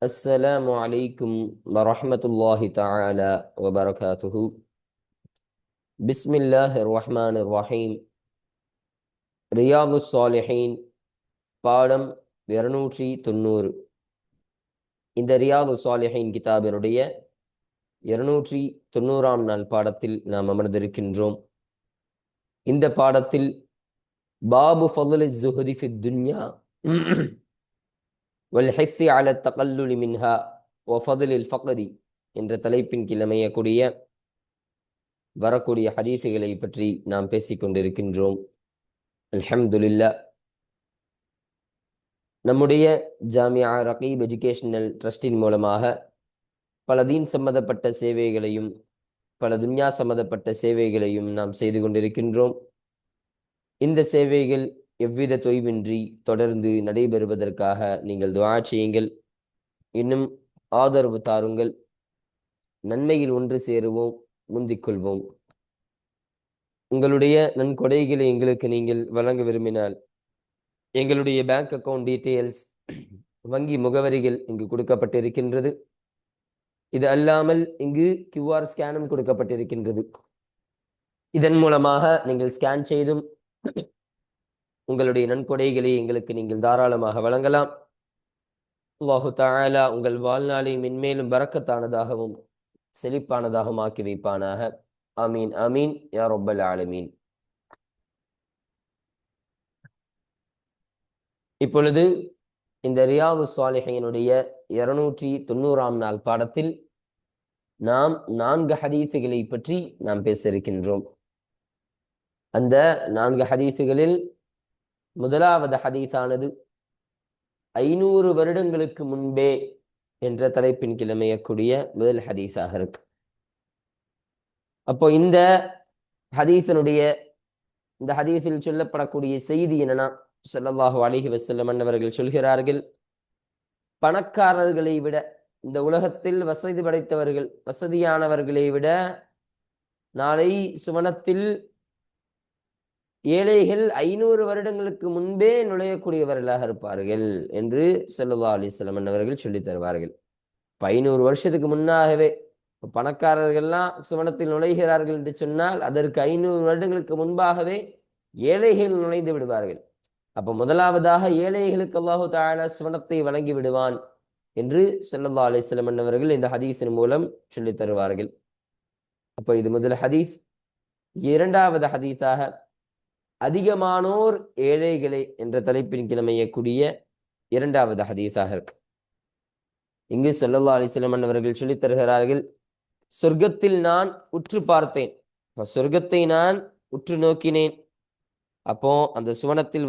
السلام عليكم ورحمة الله تعالى وبركاته. بسم الله الرحمن الرحيم. ரியாது ஸாலிஹீன் பாடம் 290. இந்த ரியாது ஸாலிஹீன் கிதாபினுடைய 290ஆம் நாள் பாடத்தில் நாம் அமர்ந்திருக்கின்றோம். இந்த பாடத்தில் பாபு ஃபضل الزهد في الدنيا والحث على التقلل منها وفضل الفقر என்ற தலைப்பின் கீழ் அமையக்கூடிய வரக்கூடிய ஹதீஸுகளை பற்றி நாம் பேசிக்கொண்டிருக்கின்றோம். அல்ஹம்துலில்லாஹ். நம்முடைய ஜாமியா ரகீப் எஜுகேஷனல் ட்ரஸ்டின் மூலமாக பல தீன் சம்பந்தப்பட்ட சேவைகளையும் பல துன்யா சம்பந்தப்பட்ட சேவைகளையும் நாம் செய்து கொண்டிருக்கின்றோம். இந்த சேவைகள் எவ்வித தொய்வின்றி தொடர்ந்து நடைபெறுவதற்காக நீங்கள் துஆ செய்யுங்கள். இன்னும் ஆதரவு தாருங்கள். நன்மையில் ஒன்று சேருவோம், முந்திக்கொள்வோம். உங்களுடைய நன்கொடைகளை எங்களுக்கு நீங்கள் வழங்க விரும்பினால் எங்களுடைய பேங்க் அக்கவுண்ட் டீட்டெயில்ஸ், வங்கி முகவரிகள் இங்கு கொடுக்கப்பட்டிருக்கின்றது. இது அல்லாமல் இங்கு கியூஆர் ஸ்கேனும் கொடுக்கப்பட்டிருக்கின்றது. இதன் மூலமாக நீங்கள் ஸ்கேன் செய்தும் உங்களுடைய நன்கொடைகளை எங்களுக்கு நீங்கள் தாராளமாக வழங்கலாம். அல்லாஹு தஆலா உங்கள் வாழ்நாளை மென்மேலும் பரக்கத்தானதாகவும் செழிப்பானதாகவும் ஆக்கி வைப்பானாக. ஆமீன் ஆமீன் யா ரப்பல் ஆலமீன். இப்பொழுது இந்த ரியாது ஸாலிஹீனுடைய 290ஆம் நாள் பாடத்தில் நாம் 4 ஹதீஸுகளை பற்றி நாம் பேச இருக்கின்றோம். அந்த 4 ஹதீஸுகளில் முதலாவது ஹதீஸானது 500 வருடங்களுக்கு முன்பே என்ற தலைப்பின் கீழ் அமையக்கூடிய முதல் ஹதீஸாக இருக்கு. அப்போ இந்த ஹதீஸில் சொல்லப்படக்கூடிய செய்தி என்னன்னா, ஸல்லல்லாஹு அலைஹி வஸல்லம் அவர்கள் சொல்கிறார்கள், பணக்காரர்களை விட, இந்த உலகத்தில் வசதி படைத்தவர்கள், வசதியானவர்களை விட நாளை சுவனத்தில் ஏழைகள் 500 வருடங்களுக்கு முன்பே நுழையக்கூடியவர்களாக இருப்பார்கள் என்று ஸல்லல்லாஹு அலைஹி வஸல்லம் அவர்கள் சொல்லித் தருவார்கள். 500 வருஷத்துக்கு முன்னாகவே பணக்காரர்கள்லாம் சுவனத்தில் நுழைகிறார்கள் என்று சொன்னால் அதற்கு 500 வருடங்களுக்கு முன்பாகவே ஏழைகள் நுழைந்து விடுவார்கள். அப்போ முதலாவதாக ஏழைகளுக்கு அல்லாஹு தஆலா சுவனத்தை வழங்கி விடுவான் என்று ஸல்லல்லாஹு அலைஹி வஸல்லம் அவர்கள் இந்த ஹதீஸின் மூலம் சொல்லித் தருவார்கள். அப்போ இது முதல் ஹதீஸ். இரண்டாவது ஹதீஸாக அதிகமானோர் ஏழைகளை என்ற தலைப்பின் கீழ் அமையக்கூடிய இரண்டாவது ஹதீஸாக இருக்கு. இங்கு ஸல்லல்லாஹு அலைஹி வஸல்லம் அவர்கள் சொல்லித் தருகிறார்கள், சொர்க்கத்தில் நான் உற்று பார்த்தேன், சொர்க்கத்தை நான் உற்று நோக்கினேன். அப்போ அந்த சுவனத்தில்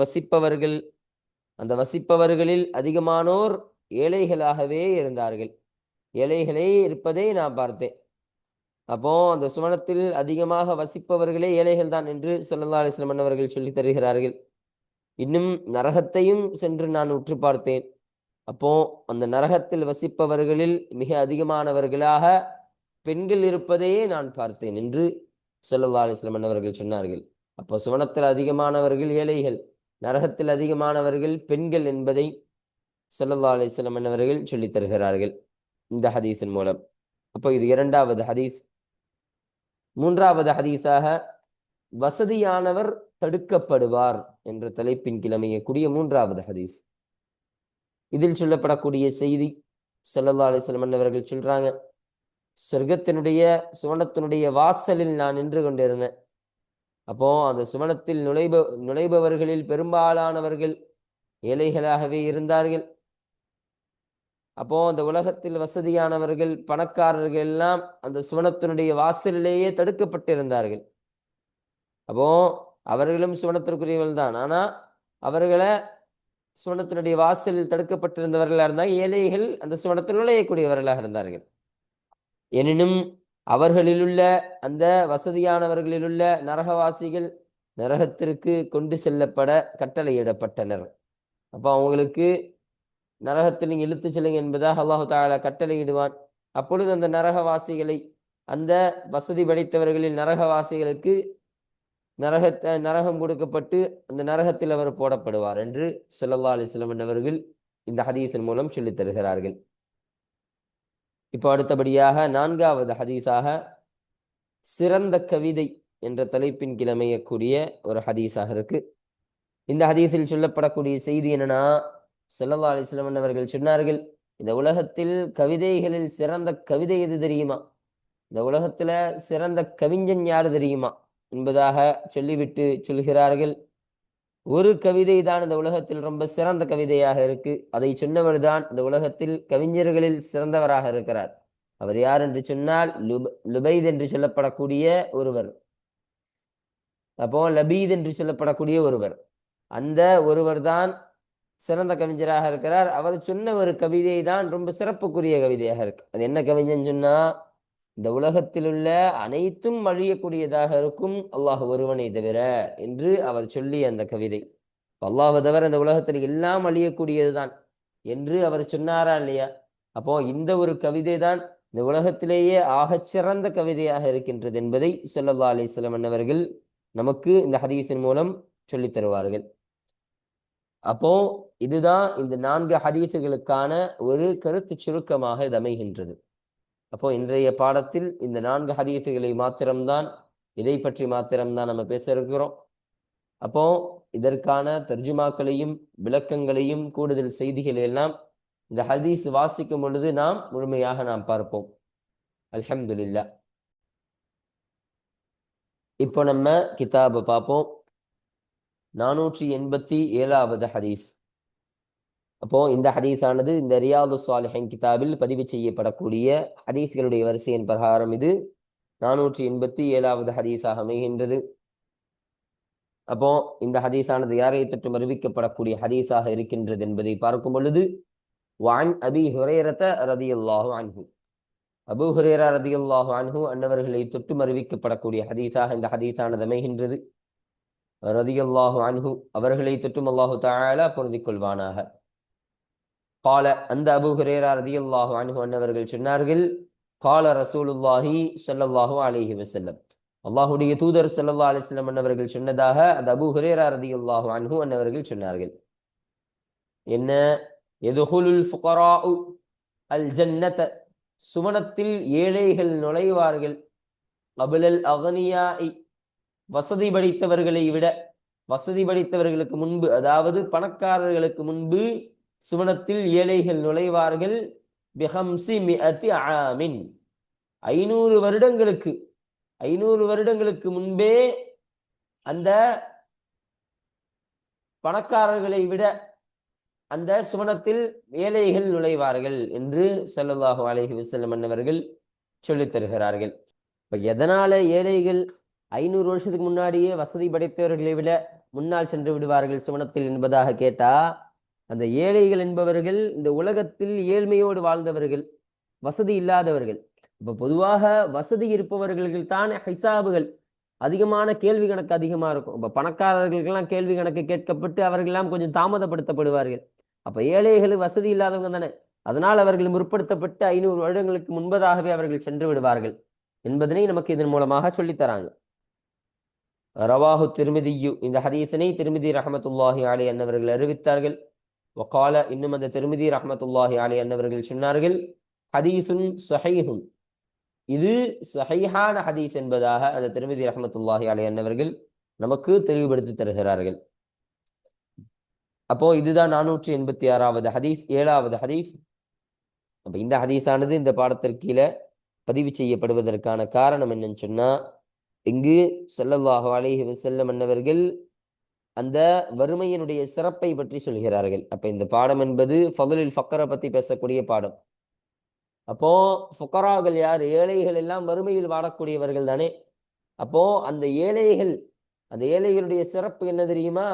அந்த வசிப்பவர்களில் அதிகமானோர் ஏழைகளாகவே இருந்தார்கள். ஏழைகளே இருப்பதை நான் பார்த்தேன். அப்போ அந்த சுவனத்தில் அதிகமாக வசிப்பவர்களே ஏழைகள் தான் என்று ஸல்லல்லாஹு அலைஹி வஸல்லம் அவர்கள் சொல்லித் தருகிறார்கள். இன்னும் நரகத்தையும் சென்று நான் உற்று பார்த்தேன். அப்போ அந்த நரகத்தில் வசிப்பவர்களில் மிக அதிகமானவர்களாக பெண்கள் இருப்பதையே நான் பார்த்தேன் என்று ஸல்லல்லாஹு அலைஹி வஸல்லம் அவர்கள் சொன்னார்கள். அப்போ சுவனத்தில் அதிகமானவர்கள் ஏழைகள், நரகத்தில் அதிகமானவர்கள் பெண்கள் என்பதை ஸல்லல்லாஹு அலைஹி வஸல்லம் அவர்கள் சொல்லித் தருகிறார்கள் இந்த ஹதீஸின் மூலம். அப்போ இது இரண்டாவது ஹதீஸ். மூன்றாவது ஹதீஸாக வசதியானவர் தடுக்கப்படுவார் என்ற தலைப்பின் கீழ் அமையக்கூடிய மூன்றாவது ஹதீஸ். இதில் சொல்லப்படக்கூடிய செய்தி, ஸல்லல்லாஹு அலைஹி வஸல்லம் அவர்கள் சொல்றாங்க, சுவனத்தினுடைய வாசலில் நான் நின்று கொண்டிருந்தேன். அப்போ அந்த சுவனத்தில் நுழைபவர்களில் பெரும்பாலானவர்கள் ஏழைகளாகவே இருந்தார்கள். அப்போ அந்த உலகத்தில் வசதியானவர்கள், பணக்காரர்கள் எல்லாம் அந்த சுவனத்தினுடைய வாசலிலேயே தடுக்கப்பட்டிருந்தார்கள். அப்போ அவர்களும் சுவனத்திற்குரியவர்கள் தான். ஆனா அவர்களை சுவனத்தினுடைய வாசலில் தடுக்கப்பட்டிருந்தவர்களாக இருந்தால் ஏழைகள் அந்த சுவனத்தில் நுழையக்கூடியவர்களாக இருந்தார்கள். எனினும் அவர்களிலுள்ள அந்த வசதியானவர்களிலுள்ள நரகவாசிகள் நரகத்திற்கு கொண்டு செல்லப்பட கட்டளையிடப்பட்டனர். அப்போ அவங்களுக்கு நரகத்தில் நீங்க இழுத்து செல்லுங்க என்பதாக அல்லாஹு தஆலா கட்டளையிடுவான். அப்பொழுது அந்த நரகவாசிகளை, அந்த வசதி படைத்தவர்களில் நரகவாசிகளுக்கு நரகம் கொடுக்கப்பட்டு அந்த நரகத்தில் அவர் போடப்படுவார் என்று ஸல்லல்லாஹு அலைஹி வஸல்லம் அவர்கள் இந்த ஹதீஸின் மூலம் சொல்லித் தருகிறார்கள். இப்போ அடுத்தபடியாக 4வது ஹதீஸாக சிறந்த கவிதை என்ற தலைப்பின் கீழ் அமையக்கூடிய ஒரு ஹதீஸாக இருக்கு. இந்த ஹதீஸில் சொல்லப்படக்கூடிய செய்தி என்னன்னா, ஸல்லல்லாஹு அலைஹி வஸல்லம் அவர்கள் சொன்னார்கள், இந்த உலகத்தில் கவிதைகளில் சிறந்த கவிதை எது தெரியுமா, இந்த உலகத்துல சிறந்த கவிஞன் யாரு தெரியுமா என்பதாக சொல்லிவிட்டு சொல்கிறார்கள், ஒரு கவிதை தான் இந்த உலகத்தில் ரொம்ப சிறந்த கவிதையாக இருக்கு, அதை சொன்னவர் தான் இந்த உலகத்தில் கவிஞர்களில் சிறந்தவராக இருக்கிறார். அவர் யார் என்று சொன்னால் லுபைத் என்று சொல்லப்படக்கூடிய ஒருவர். அப்போ லபீத் என்று சொல்லப்படக்கூடிய ஒருவர், அந்த ஒருவர் தான் சிறந்த கவிஞராக இருக்கிறார். அவர் சொன்ன ஒரு கவிதை தான் ரொம்ப சிறப்புக்குரிய கவிதையாக இருக்கு. அது என்ன கவிஞன் சொன்னா, இந்த உலகத்தில் உள்ள அனைத்தும் அழியக்கூடியதாக இருக்கும், அல்லாஹ் ஒருவனை தவிர என்று அவர் சொல்லி அந்த கவிதை. அல்லாஹ் தவிர இந்த உலகத்தில் எல்லாம் அழியக்கூடியதுதான் என்று அவர் சொன்னாரா இல்லையா? அப்போ இந்த ஒரு கவிதை தான் இந்த உலகத்திலேயே ஆகச்சிறந்த கவிதையாக இருக்கின்றது என்பதை ஸல்லல்லாஹு அலைஹி வஸல்லம் அவர்கள் நமக்கு இந்த ஹதீஸின் மூலம் சொல்லித் தருவார்கள். அப்போ இதுதான் இந்த 4 ஹதீஸுகளுக்கான ஒரு கருத்து சுருக்கமாக இது அமைகின்றது. அப்போ இன்றைய பாடத்தில் இந்த 4 ஹதீஸுகளை மாத்திரம்தான், இதை பற்றி மாத்திரம்தான் நம்ம பேச இருக்கிறோம். அப்போ இதற்கான தர்ஜுமாக்களையும் விளக்கங்களையும் கூடுதல் செய்திகளை எல்லாம் இந்த ஹதீஸ் வாசிக்கும் பொழுது நாம் முழுமையாக நாம் பார்ப்போம். அல்ஹம்துலில்லாஹ். இப்போ நம்ம கிதாபை பார்ப்போம். 487வது ஹதீஸ். அப்போ இந்த ஹதீஸானது இந்த ரியாது ஸாலிஹீன் கிதாபில் பதிவு செய்யப்படக்கூடிய ஹதீஸ்களுடைய வரிசையின் பிரகாரம் இது 487வது ஹதீஸாக அமைகின்றது. அப்போ இந்த ஹதீஸானது யாரை தொற்றும் அறிவிக்கப்படக்கூடிய ஹதீஸாக இருக்கின்றது என்பதை பார்க்கும் பொழுது, வஅன் அபீ ஹுரைரத ரலியல்லாஹு அன்ஹு, அபூ ஹுரைரா ரலியல்லாஹு அன்ஹு அன்னவர்களை தொற்றும் அறிவிக்கப்படக்கூடிய ஹதீஸாக இந்த ஹதீஸானது அமைகின்றது. ரலியல்லாஹு அன்ஹு அவர்களை தொற்றும் அல்லாஹு தஆலா பொருந்திக் கொள்வானாக. கால, அந்த அபூ ஹுரைரா ரலியல்லாஹு அன்ஹு அன்னவர்கள் சொன்னார்கள், கால ரசூலுல்லாஹி ஸல்லல்லாஹு அலைஹி வஸல்லம், அல்லாஹ்வுடைய தூதர் ஸல்லல்லாஹு அலைஹி வஸல்லம் அன்னவர்கள் சொன்னதாக அந்த அபூ ஹுரைரா ரலியல்லாஹு அன்ஹு அன்னவர்கள் சொன்னார்கள். என்ன? யதுகுலுல் ஃபுகராஉ அல் ஜன்னத, சுவனத்தில் ஏழைகள் நுழைவார்கள், கபுலல் அக்னியாஇ, வசதி படைத்தவர்களை விட, வசதி படைத்தவர்களுக்கு முன்பு, அதாவது பணக்காரர்களுக்கு முன்பு சுவனத்தில் ஏழைகள் நுழைவார்கள். பிஹம்சி மிஅத்தி ஆமின், 500 வருடங்களுக்கு, 500 வருடங்களுக்கு முன்பே அந்த பணக்காரர்களை விட அந்த சுவனத்தில் ஏழைகள் நுழைவார்கள் என்று ஸல்லல்லாஹு அலைஹி வஸல்லம் அன்னவர்கள் சொல்லித் தருகிறார்கள். இப்ப எதனால ஏழைகள் 500 வருஷத்துக்கு முன்னாடியே வசதி படைத்தவர்களை விட முன்னால் சென்று விடுவார்கள் சுவனத்தில் என்பதாக கேட்டா, அந்த ஏழைகள் என்பவர்கள் இந்த உலகத்தில் ஏழ்மையோடு வாழ்ந்தவர்கள், வசதி இல்லாதவர்கள். இப்ப பொதுவாக வசதி இருப்பவர்களுக்கு தான் ஹிசாபுகள் அதிகமான கேள்வி கணக்கு அதிகமா இருக்கும். இப்ப பணக்காரர்களுக்கெல்லாம் கேள்வி கணக்கு கேட்கப்பட்டு அவர்களெல்லாம் கொஞ்சம் தாமதப்படுத்தப்படுவார்கள். அப்ப ஏழைகள் வசதி இல்லாதவங்க தானே, அதனால் அவர்கள் முற்படுத்தப்பட்டு 500 வருடங்களுக்கு முன்பதாகவே அவர்கள் சென்று விடுவார்கள் என்பதனை நமக்கு இதன் மூலமாக சொல்லித்தராங்க. ரவாஹு திர்மிதியு, இந்த ஹதீஸனை திர்மிதி ரஹ்மத்துல்லாஹி அலைஹி அன்னவர்கள் அறிவித்தார்கள். வகால, இன்னும் அந்த திர்மிதி ரஹ்மத்துல்லாஹி அலைஹி அன்னவர்கள் சொன்னார்கள், ஹதீஸுன் ஸஹீஹுன், இது ஸஹீஹான ஹதீஸ் என்பதாக அந்த திர்மிதி ரஹ்மத்துல்லாஹி அலைஹி அன்னவர்கள் நமக்கு தெளிவுபடுத்தி தருகிறார்கள். அப்போ இதுதான் 486வது ஹதீஸ், 7வது ஹதீஸ். அப்ப இந்த ஹதீஸானது இந்த பாடத்திற்கு கீழே பதிவு செய்யப்படுவதற்கான காரணம் என்னன்னு சொன்னா, இங்கு ஸல்லல்லாஹு அலைஹி வஸல்லம் அன்னவர்கள் அந்த வறுமையினுடைய சிறப்பை பற்றி சொல்கிறார்கள். அப்ப இந்த பாடம் என்பது ஃபதுலுல் ஃபக்ரை பத்தி பேசக்கூடிய பாடம். அப்போ ஃபுகராக்கள் யார்? ஏழைகள் எல்லாம் வறுமையில் வாழக்கூடியவர்கள் தானே. அப்போ அந்த ஏழைகள், அந்த ஏழைகளுடைய சிறப்பு என்ன தெரியுமா?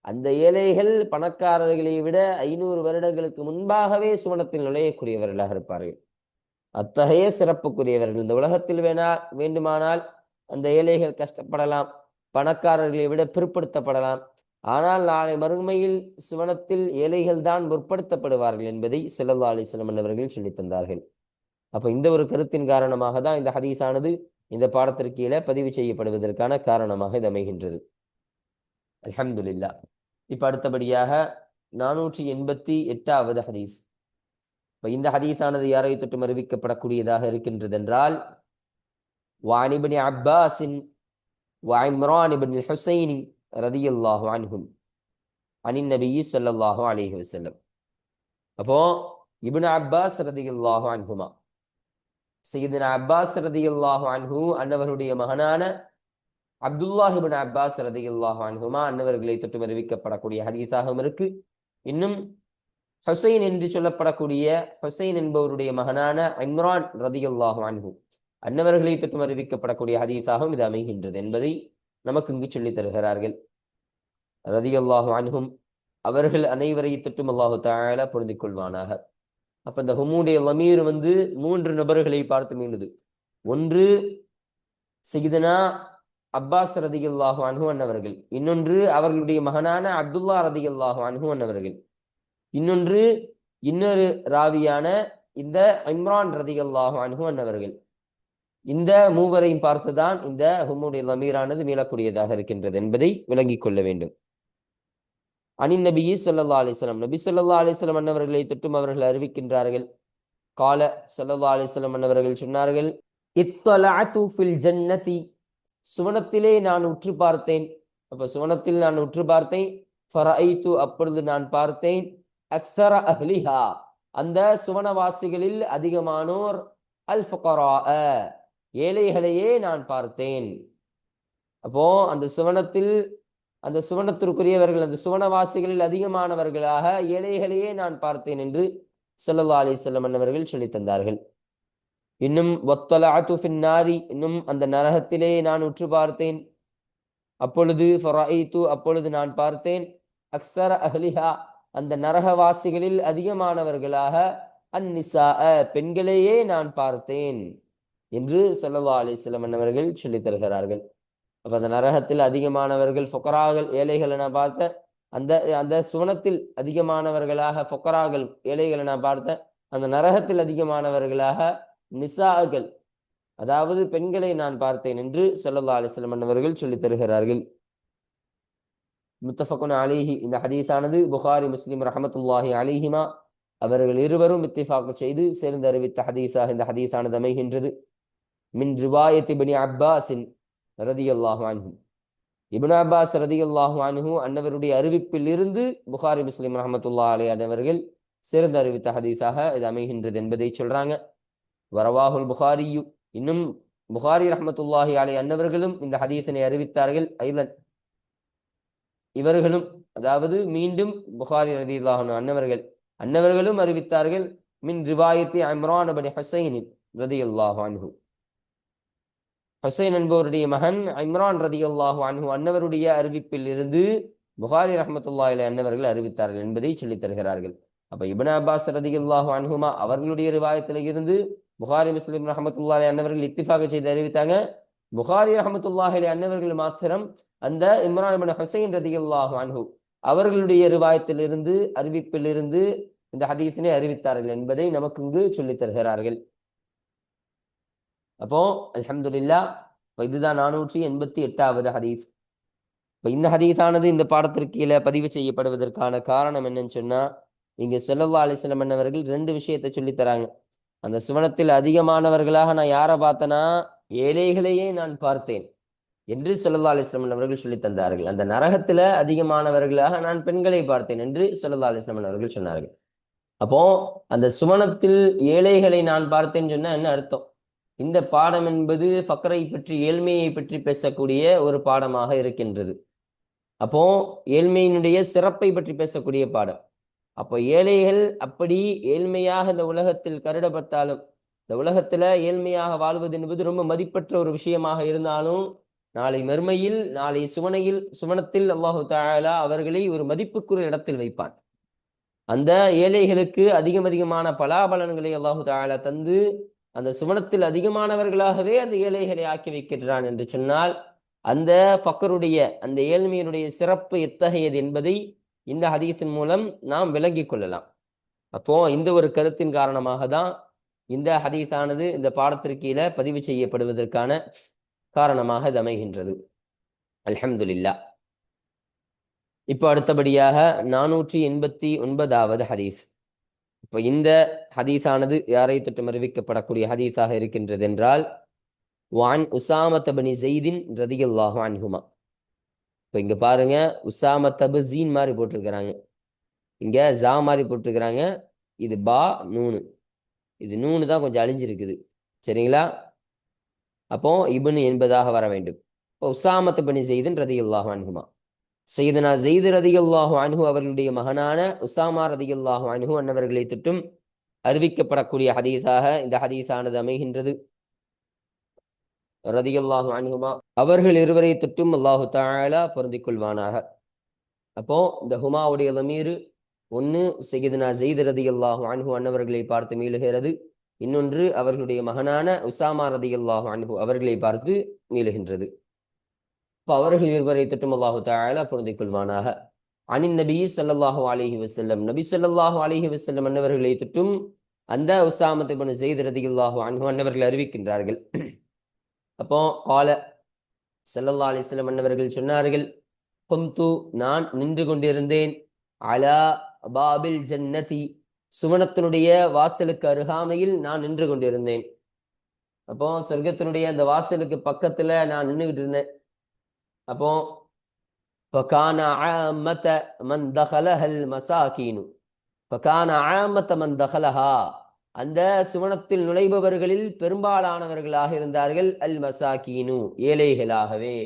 அந்த ஏழைகள் பணக்காரர்களை விட 500 வருடங்களுக்கு முன்பாகவே சுவனத்தில் நுழையக்கூடியவர்களாக இருப்பார்கள். அத்தகைய சிறப்புக்குரியவர்கள். இந்த உலகத்தில் வேண்டுமானால் அந்த ஏழைகள் கஷ்டப்படலாம், பணக்காரர்களை விட பிற்படுத்தப்படலாம், ஆனால் நாளை மறுமையில் சுவனத்தில் ஏழைகள் தான் முற்படுத்தப்படுவார்கள் என்பதை ஸல்லல்லாஹு அலைஹி வஸல்லம் அவர்கள் சொல்லித் தந்தார்கள். அப்ப இந்த ஒரு கருத்தின் காரணமாக தான் இந்த ஹதீஸானது இந்த பாடத்திற்கு கீழே பதிவு செய்யப்படுவதற்கான காரணமாக இது அமைகின்றது. அல்ஹம்துலில்லாஹ். இப்ப அடுத்தபடியாக 488வது ஹதீஸ். இப்ப இந்த ஹதீஸானது யாரை தொட்டும் அறிவிக்கப்படக்கூடியதாக இருக்கின்றது என்றால், وعن ابن عباس وعمران بن الحسين رضي الله عنهم عن النبي صلى الله عليه وسلم. அப்போ இப்னு அப்பாஸ் ரதியல்லாஹு அன்ஹுமா, சையதுனா அப்பாஸ் ரதியல்லாஹு அன்ஹு அன்னவருடைய மகனான அப்துல்லாஹ் இப்னு அப்பாஸ் ரதியல்லாஹு அன்ஹுமா அன்னவர்களை தொட்டு அறிவிக்கப்படக்கூடிய ஹதீஸாகவும் இருக்கு. இன்னும் ஹுசைன் என்று சொல்லப்படக்கூடிய ஹுசைன் என்பவருடைய மகனான இம்ரான் ரதியல்லாஹு அன்ஹு அன்னவர்களை தொட்டு அறிவிக்கப்படக்கூடிய ஹதீஸாகவும் இது அமைகின்றது என்பதை நமக்கு இங்கு சொல்லித் தருகிறார்கள். ரதியல்லாஹு அன்ஹும் அவர்கள் அனைவரை தொட்டும் அல்லாஹு தஆலா பொருந்திக் கொள்வானாக. அப்ப இந்த ஹுமுடைய லமீர் 3 நபர்களை பார்த்து மீண்டுது. ஒன்று சையதுனா அப்பாஸ் ரதியல்லாஹு அன்ஹு அன்னவர்கள், இன்னொன்று அவர்களுடைய மகனான அப்துல்லா ரதியல்லாஹு அன்ஹு அன்னவர்கள், இன்னொரு ராவியான இந்த இம்ரான் ரதியல்லாஹு அன்ஹு அன்னவர்கள். இந்த மூவரையும் பார்த்துதான் இந்த ஹுமுடைய லமீரானது மீளக்கூடியதாக இருக்கின்றது என்பதை விளங்கிக் கொள்ள வேண்டும். அனின் நபி ஸல்லல்லாஹு அலைஹி வஸல்லம், நபி ஸல்லல்லாஹு அலைஹி வஸல்லம் அன்னவர்களை தொட்டும் அவர்கள் அறிவிக்கின்றார்கள். கால ஸல்லல்லாஹு அலைஹி வஸல்லம் அன்னவர்கள் சொன்னார்கள், இத்தலஅது ஃபில் ஜன்னதி, சுவனத்திலே நான் உற்று பார்த்தேன். அப்ப சுவனத்தில் நான் உற்று பார்த்தேன். ஃபரஐது, அப்பொழுது நான் பார்த்தேன், அக்ஸர அஹ்லிஹா, அந்த சுவனவாசிகளில் அதிகமானோர், அல் ஃபுகரா, ஏழைகளையே நான் பார்த்தேன். அப்போ அந்த சுவனத்திற்குரியவர்கள், அந்த சுவனவாசிகளில் அதிகமானவர்களாக ஏழைகளையே நான் பார்த்தேன் என்று ஸல்லல்லாஹு அலைஹி வஸல்லம் அன்னவர்கள் சொல்லித் தந்தார்கள். இன்னும் வத்தலஅது ஃபின் நாரி, இன்னும் அந்த நரகத்திலே நான் உற்று பார்த்தேன். அப்பொழுது ஃபரஐது, அப்பொழுது நான் பார்த்தேன், அக்ஸர அஹ்லிஹா, அந்த நரகவாசிகளில் அதிகமானவர்களாக அந்நிசா, பெண்களையே நான் பார்த்தேன் என்று ஸல்லல்லாஹு அலைஹி வஸல்லம் அன்னவர்கள் சொல்லித் தருகிறார்கள். அப்ப அந்த நரகத்தில் அதிகமானவர்கள் ஃபுகராகள், ஏழைகளை நான் பார்த்தேன். அந்த சுவனத்தில் அதிகமானவர்களாக ஃபுகராகள், ஏழைகளை நான் பார்த்தேன். அந்த நரகத்தில் அதிகமானவர்களாக நிசாகள், அதாவது பெண்களை நான் பார்த்தேன் என்று ஸல்லல்லாஹு அலைஹி வஸல்லம் அன்னவர்கள் சொல்லித் தருகிறார்கள். முத்தஃபகுன் அலைஹி, இந்த ஹதீஸானது புகாரி முஸ்லிம் ரஹ்மத்துல்லாஹி அலைஹிமா அவர்கள் இருவரும் இத்திஃபாக் செய்து சேர்ந்து அறிவித்த ஹதீஸாக இந்த ஹதீஸானது அமைகின்றது. மின் ரிவாயத் இப்னு அப்பாஸ் ரதியல்லாஹு அன்ஹு, இப்னு அப்பாஸ் ரதியல்லாஹு அன்ஹு அன்னவருடைய அறிவிப்பில் இருந்து புகாரி முஸ்லிம் ரஹ்மத்துல்லாஹி அலைஹி அவர்கள் சேர்ந்து அறிவித்த ஹதீஸாக இது அமைகின்றது என்பதை சொல்றாங்க. வரவாஹுல் புகாரியு, இன்னும் புகாரி ரஹ்மத்துல்லாஹி அலைஹி அன்னவர்களும் இந்த ஹதீஸினை அறிவித்தார்கள். ஐலன், இவர்களும், அதாவது மீண்டும் புகாரி ரலியல்லாஹு அன்ஹு அன்னவர்களும் அறிவித்தார்கள். மின் ரிவாயத்தி இம்ரான் இப்னு ஹுசைன் ரலியல்லாஹு அன்ஹு, ஹுசைன் என்பவருடைய மகன் இம்ரான் ரலியல்லாஹு அன்ஹு அன்னவருடைய அறிவிப்பில் இருந்து புகாரி ரஹ்மத்துல்லாஹி அலைஹி அன்னவர்கள் அறிவித்தார்கள் என்பதை சொல்லித் தருகிறார்கள். அப்ப இப்னு அப்பாஸ் ரலியல்லாஹு அன்ஹுமா அவர்களுடைய ரிவாயத்தில் இருந்து புகாரி முஸ்லிம் ரஹ்மத்துல்லாஹி அலைஹி அன்னவர்கள் இத்திஃபாக செய்து அறிவித்தாங்க. புகாரி ரஹ்மத்துல்லாஹி அலைஹி அன்னவர்கள் மாத்திரம் அந்த இம்ரான் இப்னு ஹுசைன் ரலியல்லாஹு அன்ஹு அவர்களுடைய ரிவாயத்தில் இருந்து, அறிவிப்பில் இருந்து இந்த ஹதீஸினை அறிவித்தார்கள் என்பதை நமக்கு இங்கு சொல்லித் தருகிறார்கள். அப்போ அல்ஹம்துலில்லாஹ், இதுதான் 488வது ஹதீஸ். இப்ப இந்த ஹதீஸானது இந்த பாடத்திற்கு கீழே பதிவு செய்யப்படுவதற்கான காரணம் என்னன்னு சொன்னா, இங்க ஸல்லல்லாஹு அலைஹி வஸல்லம் அன்னவர்கள் 2 விஷயத்தை சொல்லித் தராங்க. அந்த சுவனத்தில் அதிகமானவர்களாக நான் யாரை பார்த்தேன்னா, ஏழைகளையே நான் பார்த்தேன் என்று ஸல்லல்லாஹு அலைஹி வஸல்லம் அவர்கள் சொல்லித் தந்தார்கள். அந்த நரகத்துல அதிகமானவர்களாக நான் பெண்களை பார்த்தேன் என்று ஸல்லல்லாஹு அலைஹி வஸல்லம் அவர்கள் சொன்னார்கள். அப்போ அந்த சுவனத்தில் ஏழைகளை நான் பார்த்தேன்னு சொன்னா என்ன அர்த்தம்? இந்த பாடம் என்பது ஃபக்ரை பற்றி, ஏழ்மையை பற்றி பேசக்கூடிய ஒரு பாடமாக இருக்கின்றது. அப்போ ஏழ்மையினுடைய சிறப்பை பற்றி பேசக்கூடிய பாடம். அப்போ ஏழைகள் அப்படி ஏழ்மையாக இந்த உலகத்தில் கருடப்பட்டாலும், இந்த உலகத்துல ஏழ்மையாக வாழ்வது என்பது ரொம்ப மதிப்பற்ற ஒரு விஷயமாக இருந்தாலும், நாளை மறுமையில், நாளை சுவனத்தில் அல்லாஹு தஆலா அவர்களை ஒரு மதிப்புக்குரிய இடத்தில் வைப்பான். அந்த ஏழைகளுக்கு அதிகமான பலாபலன்களை அல்லாஹு தஆலா தந்து அந்த சுவனத்தில் அதிகமானவர்களாகவே அந்த ஏழைகளை ஆக்கி வைக்கின்றான் என்று சொன்னால், அந்த ஃபக்ருடைய, அந்த ஏழ்மையினுடைய சிறப்பு எத்தகையது என்பதை இந்த ஹதீஸின் மூலம் நாம் விளங்கிக் கொள்ளலாம். அப்போ இந்த ஒரு கருத்தின் காரணமாக தான் இந்த ஹதீஸானது இந்த பாடத்திற்கு கீழே பதிவு செய்யப்படுவதற்கான காரணமாக இது அமைகின்றது. அல்ஹம்துலில்லாஹ். இப்போ அடுத்தபடியாக 489வது ஹதீஸ். இப்போ இந்த ஹதீஸானது யாரை தொற்றும் அறிவிக்கப்படக்கூடிய ஹதீஸாக இருக்கின்றது என்றால் வான் உசாமத் பின் ஸைதின் ரலியல்லாஹு அன்ஹுமா. இப்போ இங்க பாருங்க, உசாமத் ஜீன் மாதிரி போட்டிருக்கிறாங்க, இங்க ஜா மாதிரி போட்டிருக்கிறாங்க. இது பா நூனு, இது நூனு தான் கொஞ்சம் அழிஞ்சிருக்குது. சரிங்களா? அப்போ இப்னு என்பதாக வர வேண்டும். இப்போ உசாமத் பின் ஸைதின் ரலியல்லாஹு அன்ஹுமா, சையதுனா ஸைத் ரலியல்லாஹு அன்ஹு அவர்களுடைய மகனான உசாமா ரலியல்லாஹு அன்ஹு அன்னவர்களை தொட்டும் அறிவிக்கப்படக்கூடிய ஹதீஸாக இந்த ஹதீஸானது அமைகின்றது. ரலியல்லாஹு அன்ஹுமா அவர்கள் இருவரை தொட்டும் அல்லாஹு தஆலா பொருந்திக் கொள்வானாக. அப்போ இந்த ஹுமாவுடைய லமீர் ஒன்று சையதுனா ஸைத் ரலியல்லாஹு அன்ஹு அன்னவர்களை பார்த்து மீளுகிறது, இன்னொன்று அவர்களுடைய மகனான உசாமா ரலியல்லாஹு அன்ஹு அவர்களை பார்த்து மீளுகின்றது. இப்போ அவர்கள் இருவரை தொட்டும் அல்லாஹு தஆலா பொருந்திக் கொள்வானாக. அனின் நபி ஸல்லல்லாஹு அலைஹி வஸல்லம், நபி ஸல்லல்லாஹு அலைஹி வஸல்லம் அன்னவர்களை தொட்டும் அந்த உசாமத் இப்னு ஸைத் ரலியல்லாஹு அன்ஹு அன்னவர்கள் அறிவிக்கின்றார்கள். அப்போ கால ஸல்லல்லாஹு அலைஹி வஸல்லம் அன்னவர்கள் சொன்னார்கள், கும்து நான் நின்று கொண்டிருந்தேன், அலா பாபில் ஜன்னதி சுவனத்தினுடைய வாசலுக்கு அருகாமையில் நான் நின்று கொண்டிருந்தேன். அப்போ சொர்க்கத்தினுடைய அந்த வாசலுக்கு பக்கத்துல நான் நின்றுகிட்டு இருந்தேன். அப்போ فكان عامة من دخلها المساكين فكان عامة من دخلها அந்த சுவனத்தில் நுழைபவர்களில் பெரும்பாலானவர்களாக இருந்தார்கள் அல் மசாக்கீனு ஏழைகளாகவே.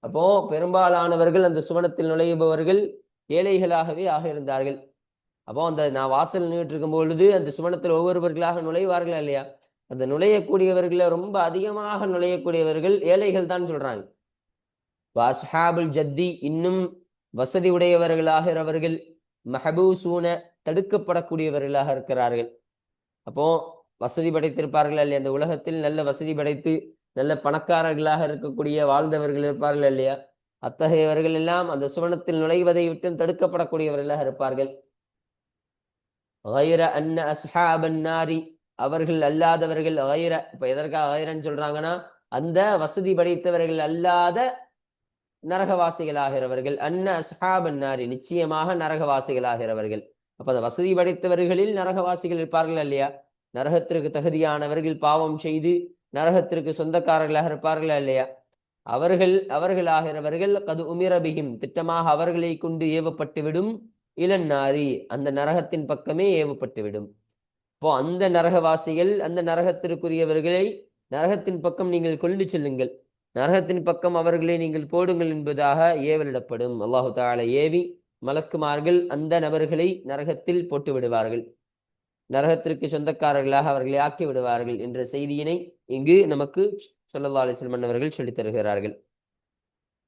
அப்போ பெரும்பாலானவர்கள் அந்த சுவனத்தில் நுழைபவர்கள் ஏழைகளாகவே ஆக இருந்தார்கள். அப்போ அந்த நான் வாசல் நின்றுட்டு இருக்கும் பொழுது அந்த சுவனத்தில் ஒவ்வொருவர்களாக நுழைவார்கள் இல்லையா, அந்த நுழையக்கூடியவர்களை ரொம்ப அதிகமாக நுழையக்கூடியவர்கள் ஏழைகள் தான் சொல்றாங்க. வாஸ்ஹாபுல் ஜத்தி இன்னும் வசதி உடையவர்களாகிறவர்கள் மஹபூசூன தடுக்கப்படக்கூடியவர்களாக இருக்கிறார்கள். அப்போ வசதி படைத்திருப்பார்கள் இல்லையா, அந்த உலகத்தில் நல்ல வசதி படைத்து நல்ல பணக்காரர்களாக இருக்கக்கூடிய வாழ்ந்தவர்கள் இருப்பார்கள் இல்லையா, அத்தகையவர்கள் எல்லாம் அந்த சுவனத்தில் நுழைவதை விட்டு தடுக்கப்படக்கூடியவர்களாக இருப்பார்கள். கைர அன்ன அஸ்ஹாபன் நாரி அவர்கள் அல்லாதவர்கள், கைர இப்ப எதற்காக கைரன்னு சொல்றாங்கன்னா அந்த வசதி படைத்தவர்கள் அல்லாத நரகவாசிகளாகிறவர்கள், அன்ன அஸ்ஹாபன் நாரி நிச்சயமாக நரகவாசிகளாகிறவர்கள். அப்ப அந்த வசதி படைத்தவர்களில் நரகவாசிகள் இருப்பார்கள் இல்லையா, நரகத்திற்கு தகுதியானவர்கள் பாவம் செய்து நரகத்திற்கு சொந்தக்காரர்களாக இருப்பார்கள் இல்லையா, அவர்களாகிறவர்கள் கது உமிரபிகிம் திட்டமாக அவர்களை கொண்டு ஏவப்பட்டுவிடும், இளநாரி அந்த நரகத்தின் பக்கமே ஏவப்பட்டுவிடும். இப்போ அந்த நரகவாசிகள் அந்த நரகத்திற்குரியவர்களை நரகத்தின் பக்கம் நீங்கள் கொண்டு செல்லுங்கள், நரகத்தின் பக்கம் அவர்களை நீங்கள் போடுங்கள் என்பதாக ஏவலிடப்படும். அல்லாஹு தஆலா ஏவி மலக்குமார்கள் அந்த நபர்களை நரகத்தில் போட்டு விடுவார்கள், நரகத்திற்கு சொந்தக்காரர்களாக அவர்களை ஆக்கி விடுவார்கள் என்ற செய்தியினை இங்கு நமக்கு ஸல்லல்லாஹு அலைஹி வஸல்லம் அவர்கள் சொல்லித் தருகிறார்கள்.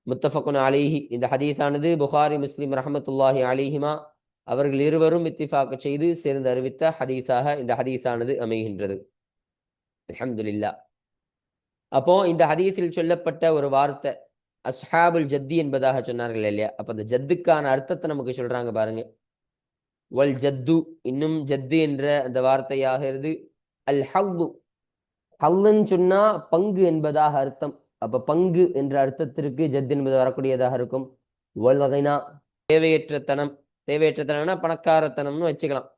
முத்தஃபகுன் அலைஹி இந்த ஹதீஸானது புகாரி முஸ்லிம் ரஹமத்துல்லாஹி அலைஹிமா அவர்கள் இருவரும் இத்திஃபாக் செய்து சேர்ந்து அறிவித்த ஹதீஸாக இந்த ஹதீஸானது அமைகின்றது. அல்ஹம்துலில்லாஹ். அப்போ இந்த ஹதீஸில் சொல்லப்பட்ட ஒரு வார்த்தை அஸ்ஹாபுல் ஜத்தி என்பதாக சொன்னார்கள் இல்லையா, அப்ப அந்த ஜத்துக்கான அர்த்தத்தை நமக்கு சொல்றாங்க பாருங்க. வல் ஜத்து இன்னும் ஜத்து என்ற அந்த வார்த்தையாகிறது அல் ஹவ்வு. ஹவ்வுன்னு சொன்னா பங்கு என்பதாக அர்த்தம். அப்ப பங்கு என்ற அர்த்தத்திற்கு ஜத் என்பது வரக்கூடியதாக இருக்கும். வல் கினா தேவையற்றத்தனம், தேவையற்றத்தனம்னா பணக்காரத்தனம்னு வச்சுக்கலாம்.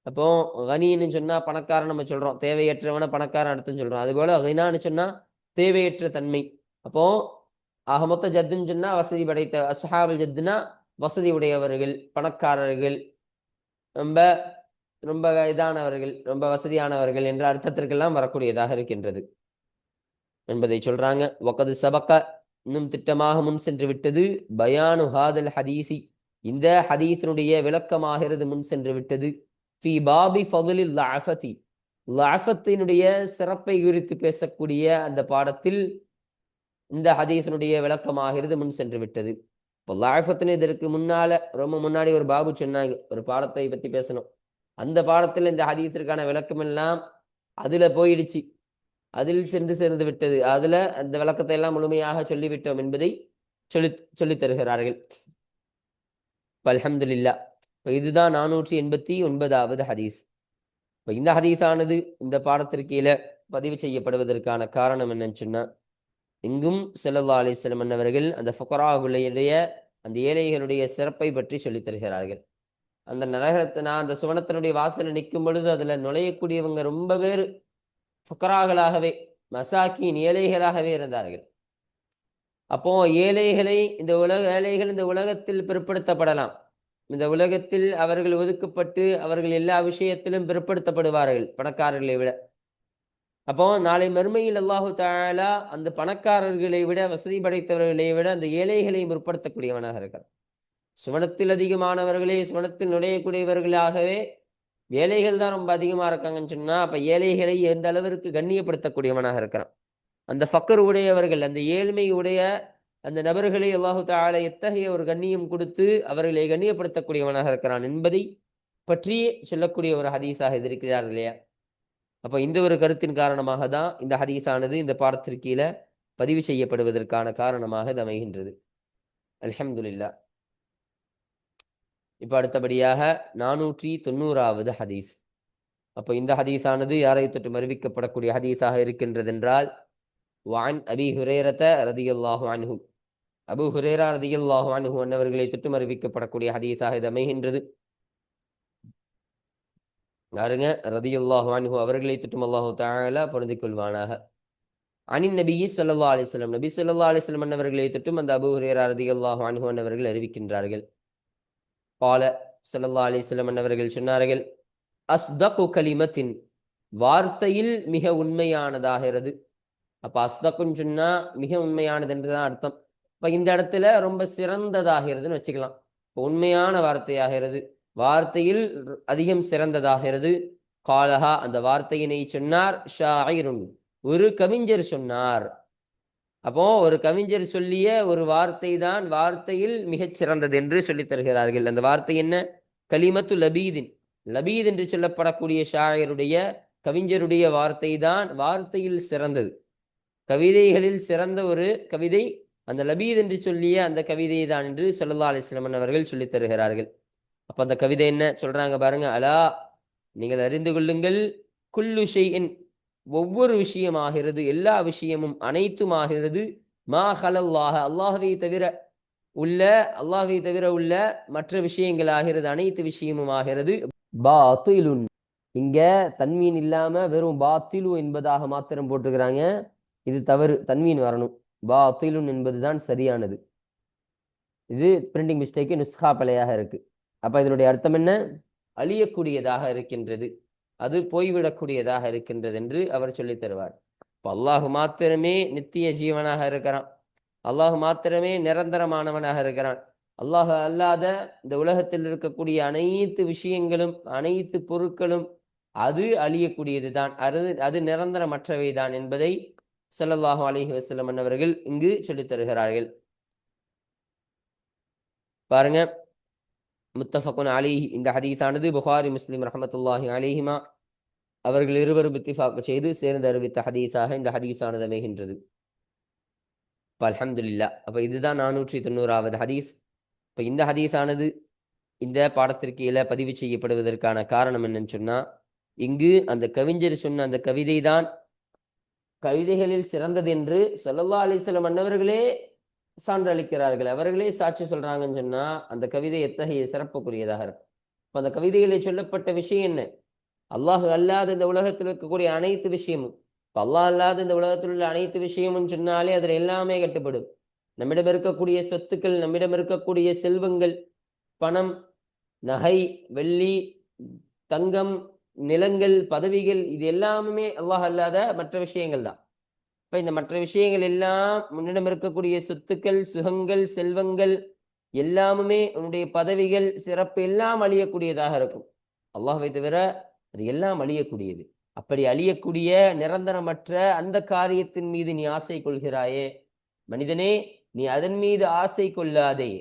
அப்போ கனின்னு சொன்னா பணக்காரன் நம்ம சொல்றோம், தேவையற்றவன பணக்காரன் அர்த்தம் சொல்றோம். அதுபோல கினான்னு சொன்னா தேவையற்ற தன்மை. அப்போ ஆக மொத்த ஜத்துன்னு சொன்னா வசதி படைத்த, அஸ்ஹாபுல் ஜத்துனா வசதி உடையவர்கள் பணக்காரர்கள், ரொம்ப ரொம்ப இதானவர்கள் ரொம்ப வசதியானவர்கள் என்ற அர்த்தத்திற்கெல்லாம் வரக்கூடியதாக இருக்கின்றது என்பதை சொல்றாங்க. வகது சபக்க இன்னும் திட்டமாக முன் சென்று விட்டது, பயானு ஹாதல் ஹதீசி இந்த ஹதீஸினுடைய விளக்கமாகிறது முன் சென்று விட்டது. ஃபி பாபி ஃபதுலில் லஅஃபதி லஅஃபத்தினுடைய சிறப்பை குறித்து பேசக்கூடிய அந்த பாடத்தில் இந்த ஹதீஸினுடைய விளக்கமாகிறது முன் சென்று விட்டது. இப்போ லஅஃபத்துன்னு இதற்கு முன்னால ரொம்ப முன்னாடி ஒரு பாபு சொன்னாங்க, ஒரு பாடத்தை பத்தி பேசணும், அந்த பாடத்தில் இந்த ஹதீஸிற்கான விளக்கம் எல்லாம் அதுல போயிடுச்சு, அதில் சென்று சேர்ந்து விட்டது, அதுல அந்த விளக்கத்தை எல்லாம் முழுமையாக சொல்லிவிட்டோம் என்பதை சொல்லி தருகிறார்கள். அல்ஹம்துலில்லாஹ். இப்போ இதுதான் 489வது ஹதீஸ். இப்போ இந்த ஹதீஸானது இந்த பாடத்திற்கீழ பதிவு செய்யப்படுவதற்கான காரணம் என்னன்னு சொன்னா, இங்கும் ஸல்லல்லாஹு அலைஹி வஸல்லம் அவர்கள் அந்த ஃபுகராவுடைய அந்த ஏழைகளுடைய சிறப்பை பற்றி சொல்லித் தருகிறார்கள். அந்த நரகத்தை நான் அந்த சுவனத்தினுடைய வாசல நிற்கும் பொழுது அதுல நுழையக்கூடியவங்க ரொம்ப பேர் ஃபுக்கராகளாகவே, மசாக்கின் ஏழைகளாகவே இருந்தார்கள். அப்போ ஏழைகளை ஏழைகள் இந்த உலகத்தில் பிற்படுத்தப்படலாம். இந்த உலகத்தில் அவர்கள் ஒதுக்கப்பட்டு அவர்கள் எல்லா விஷயத்திலும் பிற்படுத்தப்படுவார்கள் பணக்காரர்களை விட. அப்போ நாளை மறுமையில் அல்லாஹு தஆலா அந்த பணக்காரர்களை விட, வசதி படைத்தவர்களை விட அந்த ஏழைகளை முற்படுத்தக்கூடியவனாக இருக்கிறான். சுவனத்தில் அதிகமானவர்களே சுவனத்தில் நுழையக்கூடியவர்களாகவே ஏழைகள் தான் ரொம்ப அதிகமா இருக்காங்கன்னு சொன்னா, அப்ப ஏழைகளை எந்த அளவிற்கு கண்ணியப்படுத்தக்கூடியவனாக இருக்கிறான். அந்த ஃபக்கர் உடையவர்கள், அந்த ஏழ்மை உடைய அந்த நபர்களை அல்லாஹு தஆலா எத்தகைய ஒரு கண்ணியம் கொடுத்து அவர்களை கண்ணியப்படுத்தக்கூடியவனாக இருக்கிறான் என்பதை பற்றி சொல்லக்கூடிய ஒரு ஹதீஸாக இது இருக்கிறார் இல்லையா? அப்போ இந்த ஒரு கருத்தின் காரணமாக தான் இந்த ஹதீஸானது இந்த பாடத்திற்கு கீழே பதிவு செய்யப்படுவதற்கான காரணமாக இது அமைகின்றது. அல்ஹம்துலில்லாஹ். இப்போ அடுத்தபடியாக 490வது ஹதீஸ். அப்போ இந்த ஹதீஸானது யாரை தொட்டு அறிவிக்கப்படக்கூடிய ஹதீஸாக இருக்கின்றது என்றால், வான் அபி ஹுரைரத ரதியல்லாஹு அன்ஹு, அபு ஹுரைரா ரதியல்லாஹு அன்ஹு அன்னவர்களை தொட்டு அறிவிக்கப்படக்கூடிய ஹதீஸாக இது அமைகின்றது. யாருங்க? ரதியல்லாஹு அன்ஹு அவர்களை தொட்டும் அல்லாஹு தஆலா பொருந்திக் கொள்வானாக. அனின் நபி ஸல்லல்லாஹு அலைஹி வஸல்லம், நபி ஸல்லல்லாஹு அலைஹி வஸல்லம் அன்னவர்களை தொட்டும் அந்த அபு ஹுரைரா ரதியல்லாஹு அன்ஹு அன்னவர்கள் அறிவிக்கின்றார்கள். قال ஸல்லல்லாஹு அலைஹி வஸல்லம் அன்னவர்கள் சொன்னார்கள், அஸ்தகு கலிமத்தின், வார்த்தையில் மிக உண்மையானதாகிறது. அப்ப அஸ்தகுன்னு சொன்னா மிக உண்மையானது என்றுதான் அர்த்தம். இப்ப இந்த இடத்துல ரொம்ப சிறந்ததாகிறதுன்னு வச்சுக்கலாம். உண்மையான வார்த்தையாகிறது, வார்த்தையில் அதிகம் சிறந்ததாகிறது. காலஹா, அந்த வார்த்தையினை சொன்னார். ஷாயிருன், ஒரு கவிஞர் சொன்னார். அப்போ ஒரு கவிஞர் சொல்லிய ஒரு வார்த்தை தான் வார்த்தையில் மிகச் சிறந்தது என்று சொல்லித் தருகிறார்கள். அந்த வார்த்தை என்ன? கலிமத்து லபீதின், லபீத் என்று சொல்லப்படக்கூடிய ஷாயருடைய, கவிஞருடைய வார்த்தை தான் வார்த்தையில் சிறந்தது. கவிதைகளில் சிறந்த ஒரு கவிதை அந்த லபீத் என்று சொல்லிய அந்த கவிதை தான் என்று ஸல்லல்லாஹு அலைஹி வஸல்லம் அவர்கள் சொல்லித் தருகிறார்கள். அப்ப அந்த கவிதை என்ன சொல்றாங்க பாருங்க. அலா, நீங்கள் அறிந்து கொள்ளுங்கள், குல்லு ஷைஇன், ஒவ்வொரு விஷயமாகிறது, எல்லா விஷயமும் அனைத்துமாகிறது, மா ஹலல்லாஹ, அல்லாஹ்வை தவிர உள்ள மற்ற விஷயங்கள் ஆகிறது, அனைத்து விஷயமும் ஆகிறது. பாத்திலுன், இங்க தன்மீன் இல்லாம வெறும் பாத்திலு என்பதாக மாத்திரம் போட்டுக்கிறாங்க. இது தவறு, தன்மீன் வரணும். பாத்திலுன் என்பதுதான் சரியானது. இது பிரிண்டிங் மிஸ்டேக்கு, நுஸ்ஹா பிழையாக இருக்கு. அப்ப இதனுடைய அர்த்தம் என்ன? அழியக்கூடியதாக இருக்கின்றது, அது போய்விடக்கூடியதாக இருக்கின்றது என்று அவர் சொல்லித் தருவார். இப்போ அல்லாஹு மாத்திரமே நித்திய ஜீவனாக இருக்கிறான், அல்லாஹு மாத்திரமே நிரந்தரமானவனாக இருக்கிறான். அல்லாஹ் அல்லாத இந்த உலகத்தில் இருக்கக்கூடிய அனைத்து விஷயங்களும், அனைத்து பொருட்களும் அது அழியக்கூடியது தான், அது நிரந்தரமற்றவை தான் என்பதை ஸல்லல்லாஹு அலைஹி வஸல்லம் அவர்கள் இங்கு சொல்லித் தருகிறார்கள். பாருங்க, முத்தஃபகுன் அலைஹி, இந்த ஹதீஸானது புகாரி முஸ்லிம் ரஹ்மத்துல்லாஹி அலைஹிமா அவர்கள் இருவரும் இத்திஃபாக் செய்து சேர்ந்து அறிவித்த ஹதீஸாக இந்த ஹதீஸானது அமைகின்றது. அல்ஹம்துலில்லாஹ். அப்ப இதுதான் 490வது ஹதீஸ். இப்ப இந்த ஹதீஸானது இந்த பாடத்திற்கு கீழே பதிவு செய்யப்படுவதற்கான காரணம் என்னன்னு சொன்னா, இங்கு அந்த கவிஞர் சொன்ன அந்த கவிதை தான் கவிதைகளில் சிறந்தது என்று ஸல்லல்லாஹு அலைஹி வஸல்லம் அன்னவர்களே சான்று அளிக்கிறார்கள். அவர்களே சாட்சி சொல்றாங்கன்னு சொன்னா அந்த கவிதை எத்தகைய சிறப்புக்குரியதாக இருக்கும். இப்ப அந்த கவிதைகளில் சொல்லப்பட்ட விஷயம் என்ன? அல்லாஹ் அல்லாத இந்த உலகத்தில் இருக்கக்கூடிய அனைத்து விஷயமும், இப்போ அல்லாஹ் அல்லாத இந்த உலகத்தில் உள்ள அனைத்து விஷயமும் சொன்னாலே அதில் எல்லாமே கட்டுப்படும். நம்மிடம் இருக்கக்கூடிய சொத்துக்கள், நம்மிடம் இருக்கக்கூடிய செல்வங்கள், பணம், நகை, வெள்ளி, தங்கம், நிலங்கள், பதவிகள், இது எல்லாமே அல்லாஹ் அல்லாத மற்ற விஷயங்கள் தான். இப்ப இந்த மற்ற விஷயங்கள் எல்லாம், முன்னிடம் இருக்கக்கூடிய சொத்துக்கள், சுகங்கள், செல்வங்கள் எல்லாமுமே, உன்னுடைய பதவிகள், சிறப்பு எல்லாம் அழியக்கூடியதாக இருக்கும். அல்லாஹ்வை தவிர அது எல்லாம் அழியக்கூடியது. அப்படி அழியக்கூடிய நிரந்தரமற்ற அந்த காரியத்தின் மீது நீ ஆசை கொள்கிறாயே மனிதனே, நீ அதன் மீது ஆசை கொள்ளாதே.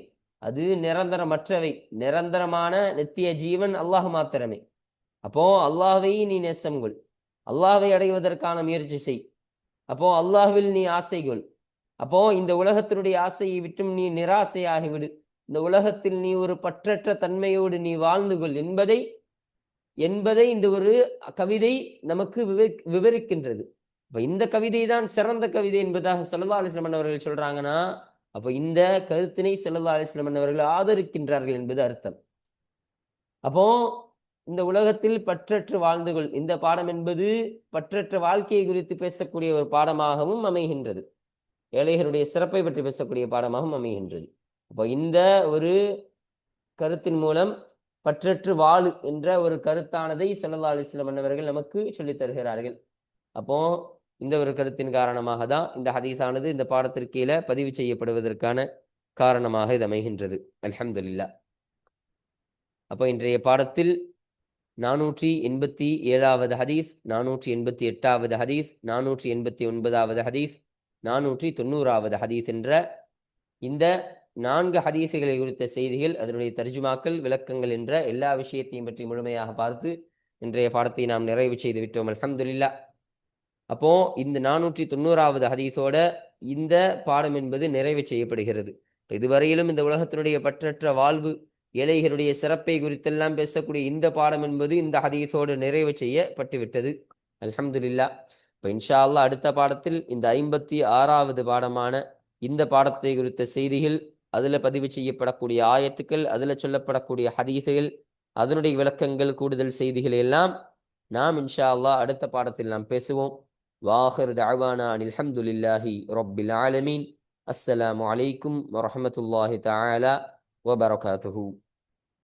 அது நிரந்தரமற்றவை. நிரந்தரமான நித்திய ஜீவன் அல்லாஹ் மாத்திரமே. அப்போ அல்லாஹ்வை நீ நேசம் கொள், அல்லாஹ்வை அடைவதற்கான முயற்சி செய். அப்போ அல்லாஹ்வில் நீ ஆசை கொள். அப்போ இந்த உலகத்தினுடைய ஆசையை விட்டும் நீ நிராசையாகிவிடு. இந்த உலகத்தில் நீ ஒரு பற்றற்ற தன்மையோடு நீ வாழ்ந்து கொள் என்பதை இந்த ஒரு கவிதை நமக்கு விவரிக்கின்றது. அப்ப இந்த கவிதை தான் சிறந்த கவிதை என்பதாக ஸல்லல்லாஹு அலைஹி வஸல்லம் அவர்கள் சொல்றாங்கன்னா, அப்ப இந்த கருத்தினை ஸல்லல்லாஹு அலைஹி வஸல்லம் அவர்கள் ஆதரிக்கின்றார்கள் என்பது அர்த்தம். அப்போ இந்த உலகத்தில் பற்றற்று வாழ்ந்து கொள், இந்த பாடம் என்பது பற்றற்ற வாழ்க்கையை குறித்து பேசக்கூடிய ஒரு பாடமாகவும் அமைகின்றது. ஏழைகளுடைய சிறப்பை பற்றி பேசக்கூடிய பாடமாகவும் அமைகின்றது. அப்போ இந்த ஒரு கருத்தின் மூலம் பற்றற்று வாழு என்ற ஒரு கருத்தானதை ஸல்லல்லாஹு அலைஹி வஸல்லம் அன்னவர்கள் நமக்கு சொல்லித் தருகிறார்கள். அப்போ இந்த ஒரு கருத்தின் காரணமாக தான் இந்த ஹதீஸானது இந்த பாடத்திற்கு கீழே பதிவு செய்யப்படுவதற்கான காரணமாக இது அமைகின்றது. அல்ஹம்துலில்லாஹ். அப்போ இன்றைய பாடத்தில் 487வது ஹதீஸ், 488வது ஹதீஸ், 489வது ஹதீஸ், 490வது ஹதீஸ் என்ற இந்த 4 ஹதீஸுகளை குறித்த செய்திகள், அதனுடைய தர்ஜுமாக்கள், விளக்கங்கள் என்ற எல்லா விஷயத்தையும் பற்றி முழுமையாக பார்த்து இன்றைய பாடத்தை நாம் நிறைவு செய்து விட்டோம். அல்ஹம்துலில்லாஹ். அப்போ இந்த 490வது ஹதீஸோட இந்த பாடம் என்பது நிறைவு செய்யப்படுகிறது. இதுவரையிலும் இந்த உலகத்தினுடைய பற்றற்ற வாழ்வு, ஏழைகளுடைய சிறப்பை குறித்தெல்லாம் பேசக்கூடிய இந்த பாடம் என்பது இந்த ஹதீஸோடு நிறைவு செய்யப்பட்டு விட்டது. அல்ஹம்துலில்லாஹ். இப்போ இன்ஷா அல்லாஹ் அடுத்த பாடத்தில் இந்த 56வது பாடமான இந்த பாடத்தை குறித்த செய்திகள், அதில் பதிவு செய்யப்படக்கூடிய ஆயத்துக்கள், அதில் சொல்லப்படக்கூடிய ஹதீஸுகள், அதனுடைய விளக்கங்கள், கூடுதல் செய்திகள் எல்லாம் நாம் இன்ஷா அல்லாஹ் அடுத்த பாடத்தில் நாம் பேசுவோம். வாஹிர் தஅவானா அனில் ஹம்துலில்லாஹி ரப்பில் ஆலமீன். அஸ்ஸலாமு அலைக்கும் வரஹ்மத்துல்லாஹி தஆலா வபரகாத்துஹு.